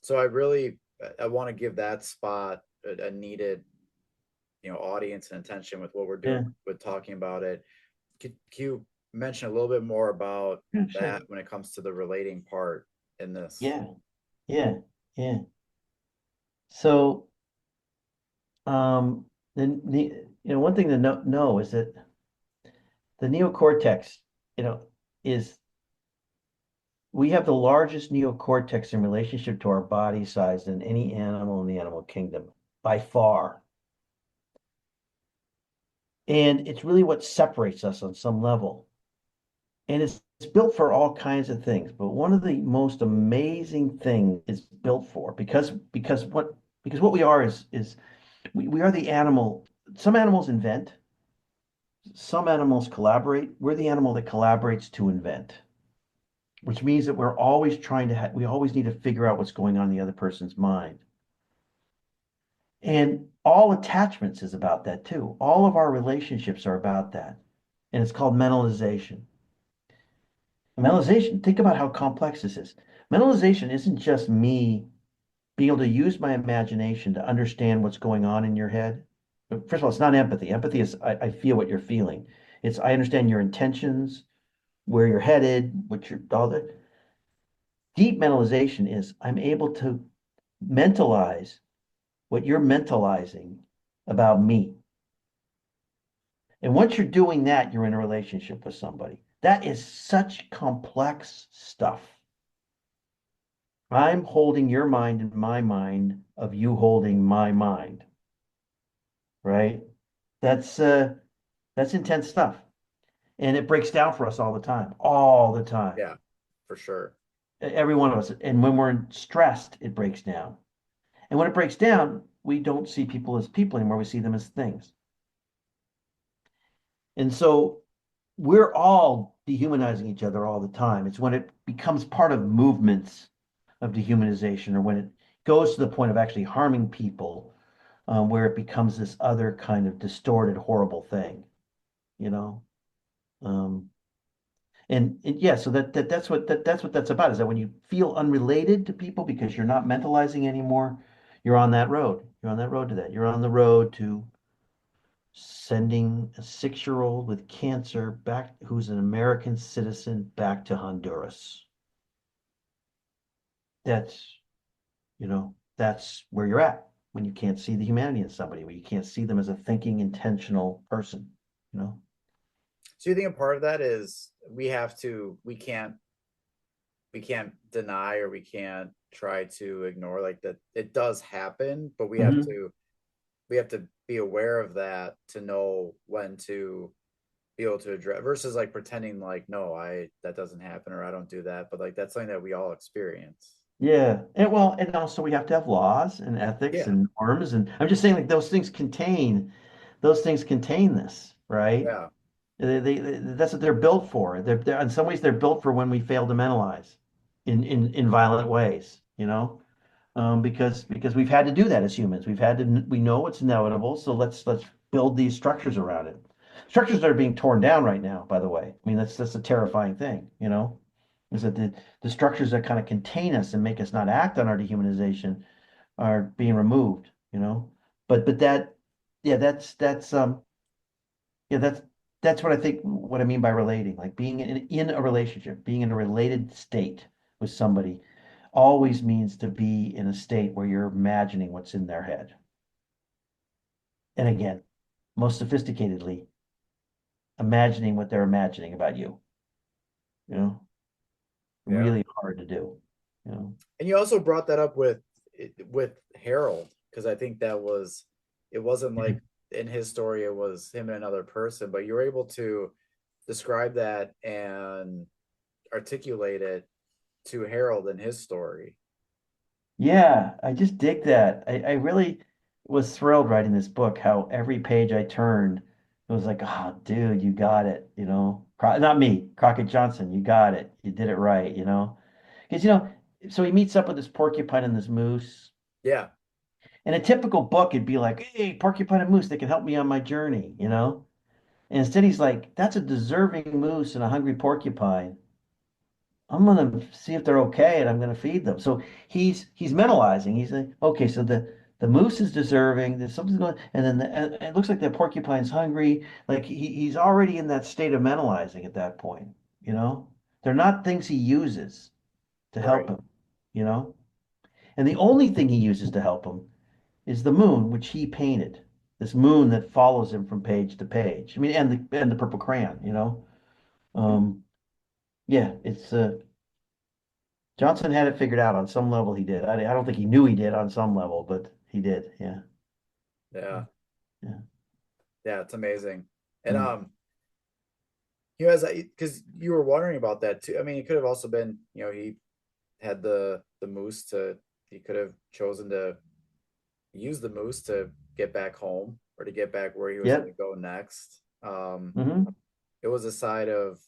S1: So I want to give that spot a needed, audience and attention with what we're doing
S3: Yeah.
S1: with talking about it. Can you mention a little bit more about
S3: Yeah,
S1: that
S3: sure.
S1: when it comes to the relating part in this?
S3: Yeah. Yeah. Yeah. So, um, one thing to know is that the neocortex, you know, is we have the largest neocortex in relationship to our body size than any animal in the animal kingdom by far. And it's really what separates us on some level. And it's built for all kinds of things. But one of the most amazing things it's built for, because what we are is we are the animal. Some animals invent, some animals collaborate. We're the animal that collaborates to invent, which means that we're always we always need to figure out what's going on in the other person's mind. And all attachments is about that too. All of our relationships are about that. And it's called mentalization. Mentalization, think about how complex this is. Mentalization isn't just me being able to use my imagination to understand what's going on in your head. First of all, it's not empathy. Empathy is I feel what you're feeling. It's I understand your intentions, where you're headed, what you're all that. Deep mentalization is I'm able to mentalize what you're mentalizing about me. And once you're doing that, you're in a relationship with somebody. That is such complex stuff. I'm holding your mind in my mind of you holding my mind, right? That's intense stuff. And it breaks down for us all the time.
S1: Yeah, for sure.
S3: Every one of us. And when we're stressed, it breaks down. And when it breaks down, we don't see people as people anymore. We see them as things. And so we're all dehumanizing each other all the time. It's when it becomes part of movements of dehumanization, or when it goes to the point of actually harming people, where it becomes this other kind of distorted, horrible thing, you know? Um, and yeah, so that's what that's about, is that when you feel unrelated to people because you're not mentalizing anymore, you're on that road. You're on that road to that. You're on the road to sending a 6-year-old with cancer back, who's an American citizen, back to Honduras. That's, that's where you're at when you can't see the humanity in somebody, when you can't see them as a thinking, intentional person, you know?
S1: So you think a part of that is we can't deny, or we can't try to ignore, like, that it does happen, but
S3: Mhm.
S1: we have to be aware of that to know when to be able to address, versus like pretending like, no, that doesn't happen, or I don't do that, but like that's something that we all experience.
S3: Yeah. And well, and also we have to have laws and ethics
S1: Yeah.
S3: and norms. And I'm just saying, like, those things contain this, right?
S1: Yeah.
S3: That's what they're built for. In some ways, they're built for when we fail to mentalize in violent ways, because we've had to do that as humans. We know it's inevitable, so let's build these structures around it. Structures that are being torn down right now, by the way. I mean, that's a terrifying thing, is that the structures that kind of contain us and make us not act on our dehumanization are being removed. But that, yeah, that's what I think, what I mean by relating, like being in a relationship, being in a related state with somebody always means to be in a state where you're imagining what's in their head. And again, most sophisticatedly, imagining what they're imagining about you, you know,
S1: Yeah.
S3: really hard to do.
S1: And you also brought that up with Harold, because I think it wasn't like in his story it was him and another person, but you were able to describe that and articulate it to Harold in his story.
S3: Yeah, I just dig that. I really was thrilled writing this book, how every page I turned It was like, oh, dude, you got it, Not me, Crockett Johnson, you got it. You did it right, Because, so he meets up with this porcupine and this moose.
S1: Yeah.
S3: In a typical book, it'd be like, hey, porcupine and moose, they can help me on my journey. And instead, he's like, that's a deserving moose and a hungry porcupine. I'm gonna see if they're okay, and I'm gonna feed them. So he's mentalizing. He's like, okay, so the moose is deserving. There's something going, and then and it looks like the porcupine's hungry. Like he's already in that state of mentalizing at that point. You know, they're not things he uses to help
S1: Right.
S3: him. You know, and the only thing he uses to help him is the moon, which he painted. This moon that follows him from page to page. I mean, and the purple crayon. Um, yeah, it's Johnson had it figured out on some level. He did. I don't think he knew he did on some level, but he did. Yeah.
S1: Yeah.
S3: Yeah.
S1: Yeah. It's amazing. And
S3: Mm.
S1: he has, because you were wondering about that too. I mean, it could have also been, he had the moose to, he could have chosen to use the moose to get back home or to get back where he was going to
S3: Yep.
S1: go next.
S3: Hmm.
S1: It was a side of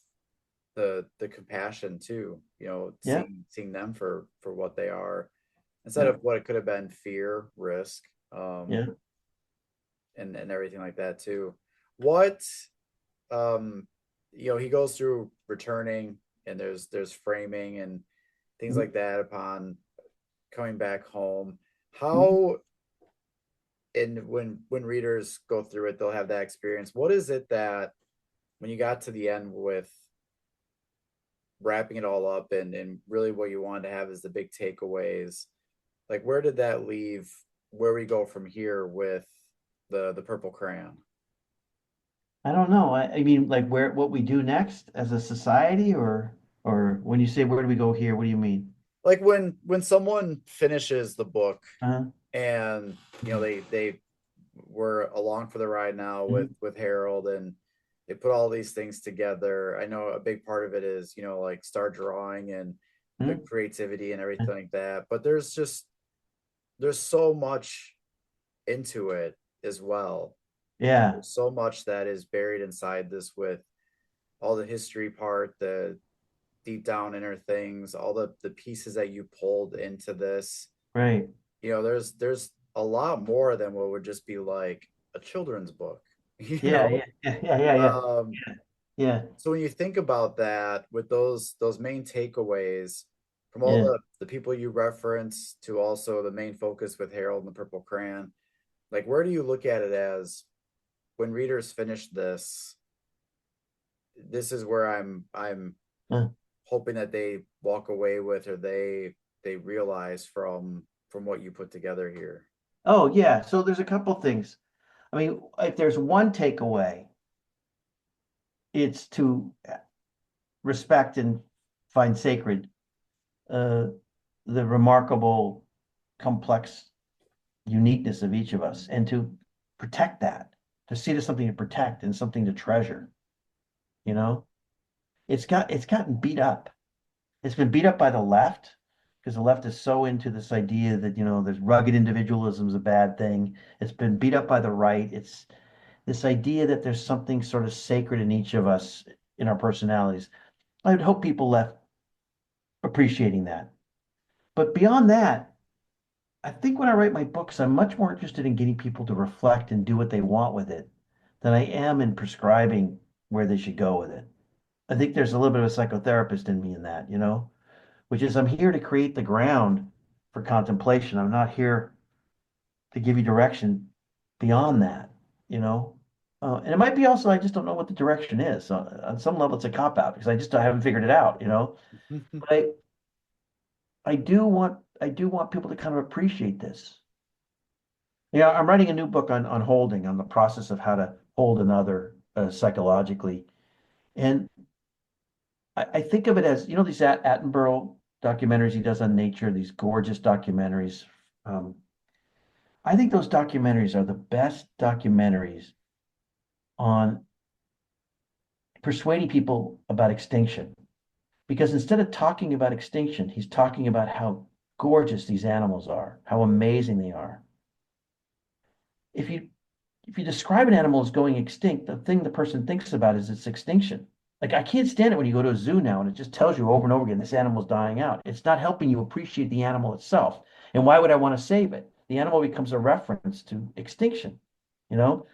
S1: the compassion too,
S3: Yeah.
S1: seeing them for what they are instead
S3: Yeah.
S1: of what it could have been, fear, risk,
S3: Yeah.
S1: and everything like that too. What um he goes through returning, and there's framing and things
S3: Mhm.
S1: like that upon coming back home.
S3: Mhm.
S1: How, and when readers go through it, they'll have that experience. What is it that when you got to the end with wrapping it all up, and really what you wanted to have is the big takeaways, like where did that leave, where we go from here with the purple crayon?
S3: I don't know. I mean, like what we do next as a society, or when you say where do we go here, what do you mean?
S1: Like when someone finishes the book,
S3: Uh,
S1: and they were along for the ride now with
S3: mhm.
S1: Harold, and they put all these things together. I know a big part of it is, like start drawing and the
S3: Mhm.
S1: creativity and everything like that, but there's so much into it as well.
S3: Yeah.
S1: There's so much that is buried inside this, with all the history part, the deep down inner things, all the pieces that you pulled into this.
S3: Right.
S1: There's a lot more than what would just be like a children's book, you
S3: Yeah.
S1: know?
S3: Yeah. Yeah. Yeah. Yeah. Yeah.
S1: Um,
S3: Yeah.
S1: so when you think about that, with those main takeaways from all
S3: Yeah.
S1: the people you reference, to also the main focus with Harold and the Purple Crayon, like where do you look at it as, when readers finish this is where I'm
S3: Uh,
S1: hoping that they walk away with, or they realize from what you put together here.
S3: oh yeah. So there's a couple things. I mean, if there's one takeaway, it's to respect and find sacred uh, the remarkable, complex uniqueness of each of us, and to protect that, to see it as something to protect and something to treasure. You know, it's gotten beat up. It's been beat up by the left because the left is so into this idea that there's rugged individualism is a bad thing. It's been beat up by the right. It's this idea that there's something sort of sacred in each of us in our personalities. I would hope people left appreciating that. But beyond that, I think when I write my books, I'm much more interested in getting people to reflect and do what they want with it than I am in prescribing where they should go with it. I think there's a little bit of a psychotherapist in me in that, which is I'm here to create the ground for contemplation. I'm not here to give you direction beyond that, you know. And it might be also I just don't know what the direction is. So on some level, it's a cop out because I haven't figured it out. But I do want people to kind of appreciate this. Yeah, I'm writing a new book on holding, on the process of how to hold another psychologically. And I think of it as, these Attenborough documentaries he does on nature, these gorgeous documentaries. Um, I think those documentaries are the best documentaries on persuading people about extinction. Because instead of talking about extinction, he's talking about how gorgeous these animals are, how amazing they are. If you if you describe an animal as going extinct, the thing the person thinks about is its extinction. Like I can't stand it when you go to a zoo now and it just tells you over and over again this animal's dying out. It's not helping you appreciate the animal itself. And why would I want to save it? The animal becomes a reference to extinction, you know?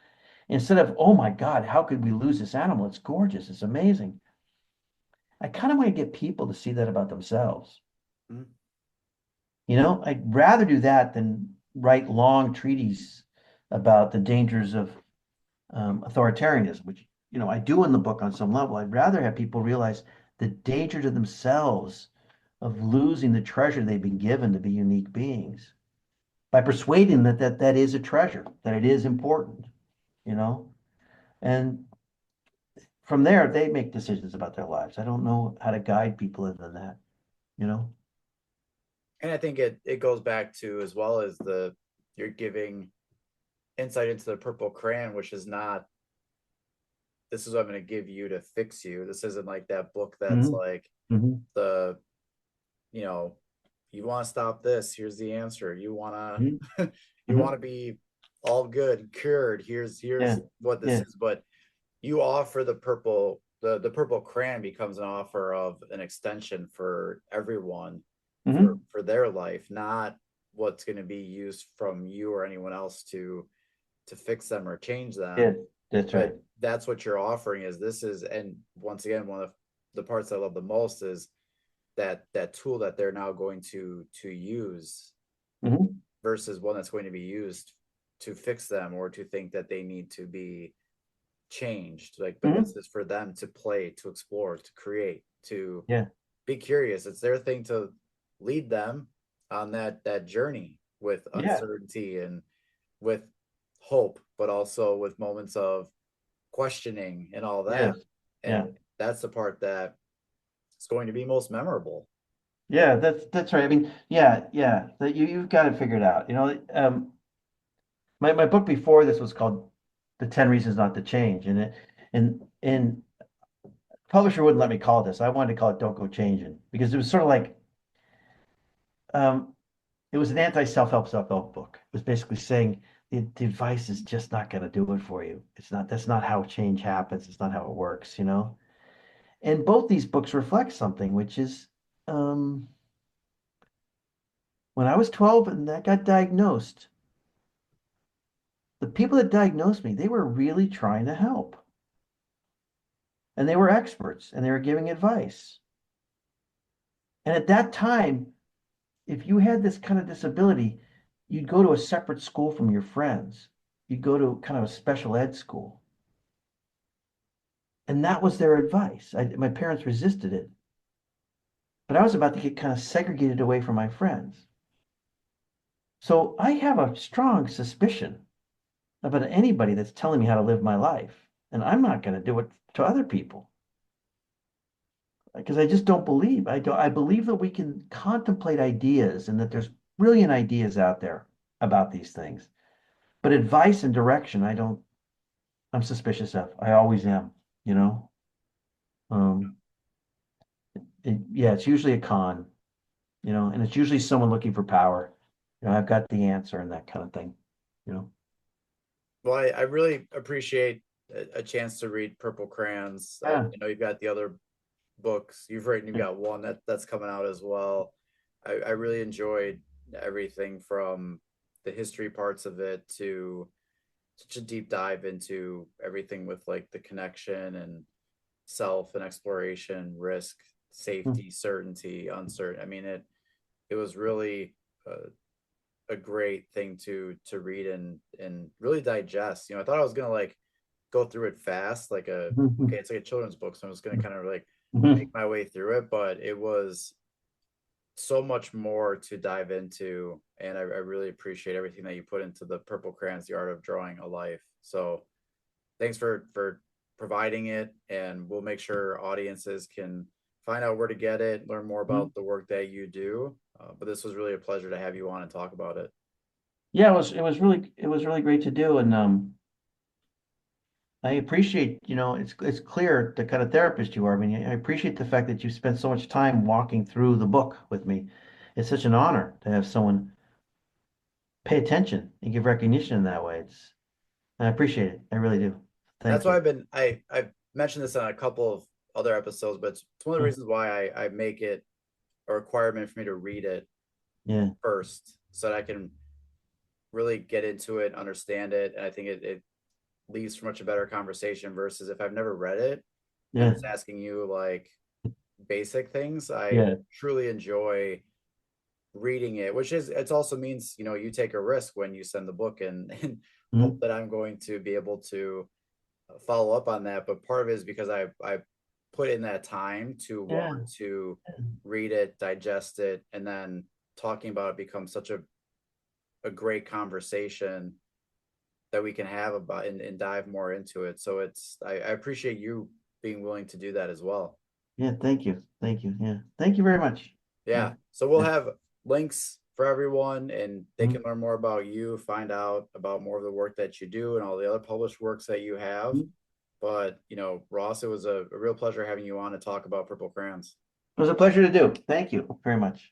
S3: Instead of, oh my God, how could we lose this animal? It's gorgeous, it's amazing. I kind of want to get people to see that about themselves.
S1: Mhm.
S3: You know, I'd rather do that than write long treatises about the dangers of authoritarianism, which, you know, I do in the book on some level. I'd rather have people realize the danger to themselves of losing the treasure they've been given to be unique beings by persuading that is a treasure, that it is important, you know? And from there, they make decisions about their lives. I don't know how to guide people other than that, you know?
S1: And I think it goes back to, as well as you're giving insight into the Purple Crayon, which is not, this is what I'm going to give you to fix you. This isn't like that book that's
S3: Mhm.
S1: like
S3: Mhm.
S1: the, you know, you want to stop this, here's the answer. You want
S3: Mhm.
S1: to you want
S3: Mhm.
S1: to be all good, cured. Here's
S3: Yeah.
S1: what this
S3: Yeah.
S1: is. But you offer the Purple Crayon becomes an offer of an extension for everyone
S3: Mhm.
S1: for their life, not what's going to be used from you or anyone else to fix them or change
S3: Yeah.
S1: them.
S3: That's right.
S1: But that's what you're offering, is this is, and once again, one of the parts I love the most is that tool that they're now going to use
S3: Mhm.
S1: versus one that's going to be used to fix them or to think that they need to be changed. Like, but this
S3: Mhm.
S1: is for them to play, to explore, to create, to
S3: Yeah.
S1: be curious. It's their thing to lead them on that journey with
S3: Yeah.
S1: uncertainty and with hope, but also with moments of questioning and all that.
S3: Yes. Yeah.
S1: And that's the part that is going to be most memorable.
S3: Yeah, that's right. I mean, yeah, yeah. That you've got it figured out. You know, my book before this was called The 10 Reasons Not to Change. And publisher wouldn't let me call it this. I wanted to call it Don't Go Changing because it was sort of like um it was an anti-self-help self-help book. It was basically saying the advice is just not going to do it for you. It's not, that's not how change happens. It's not how it works, you know? And both these books reflect something, which is um when I was 12 and I got diagnosed, the people that diagnosed me, they were really trying to help. And they were experts and they were giving advice. And at that time, if you had this kind of disability, you'd go to a separate school from your friends. You'd go to kind of a special ed school. And that was their advice. My parents resisted it. But I was about to get kind of segregated away from my friends. So I have a strong suspicion about anybody that's telling me how to live my life. And I'm not going to do it to other people because I just don't believe. I believe that we can contemplate ideas and that there's brilliant ideas out there about these things. But advice and direction, I'm suspicious of. I always am, you know. Um, yeah, it's usually a con, you know, and it's usually someone looking for power. You know, I've got the answer and that kind of thing, you know.
S1: Well, I really appreciate a chance to read Purple Crayons. I
S3: Yeah.
S1: know you've got the other books you've written. You've got one that's coming out as well. I really enjoyed everything from the history parts of it to such a deep dive into everything with like the connection and self and exploration, risk,
S3: Mm.
S1: safety, certainty, uncertain. I mean, it was really a great thing to read and really digest. You know, I thought I was gonna like go through it fast, like okay, it's like a children's book, so I'm just gonna kind of like make my way through it. But it was so much more to dive into, and I really appreciate everything that you put into the Purple Crayons, the Art of Drawing a Life. So thanks for providing it, and we'll make sure audiences can find out where to get it, learn more about the work that you do. But this was really a pleasure to have you on and talk about it.
S3: Yeah, it was really great to do. And I appreciate, you know, it's clear the kind of therapist you are. I mean, I appreciate the fact that you spent so much time walking through the book with me. It's such an honor to have someone pay attention and give recognition in that way. I appreciate it. I really do.
S1: That's
S3: Thank
S1: why
S3: you.
S1: I've mentioned this on a couple of other episodes, but it's one of the
S3: Yeah.
S1: reasons why I make it a requirement for me to read it
S3: Yeah.
S1: first so that I can really get into it, understand it. And I think it leads for much a better conversation versus if I've never read it and I'm
S3: Yeah.
S1: just asking you like basic things. I
S3: Yeah.
S1: truly enjoy reading it, which is it also means, you take a risk when you send the book and hope
S3: Mhm.
S1: that I'm going to be able to follow up on that. But part of it is because I put in that time to
S3: Yeah.
S1: want to read it, digest it, and then talking about it becomes such a great conversation that we can have about and dive more into it. So I appreciate you being willing to do that as well.
S3: Yeah. Thank you. Thank you. Yeah. Thank you very much. Yeah.
S1: Yeah. So we'll
S3: Yeah.
S1: have links for everyone and they can
S3: Mhm.
S1: learn more about you, find out about more of the work that you do and all the other published works that you have.
S3: Mhm.
S1: But, Ross, it was a real pleasure having you on to talk about Purple Crayons.
S3: It was a pleasure to do. Thank you very much.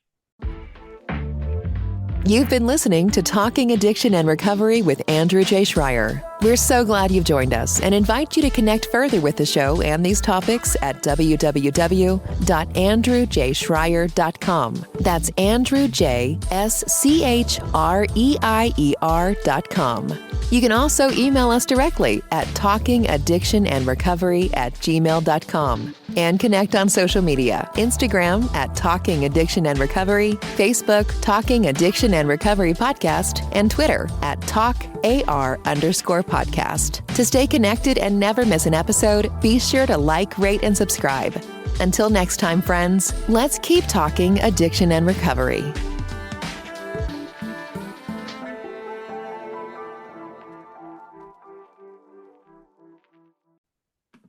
S2: You've been listening to Talking Addiction and Recovery with Andrew J. Schreier. We're so glad you've joined us and invite you to connect further with the show and these topics at www.andrewjschreier.com. That's Andrew J. SCHREIER.com. You can also email us directly at talkingaddictionandrecovery@gmail.com and connect on social media, Instagram at Talking Addiction and Recovery, Facebook Talking Addiction and Recovery Podcast, and Twitter at TalkAR_podcast. To stay connected and never miss an episode, be sure to like, rate, and subscribe. Until next time, friends, let's keep talking addiction and recovery.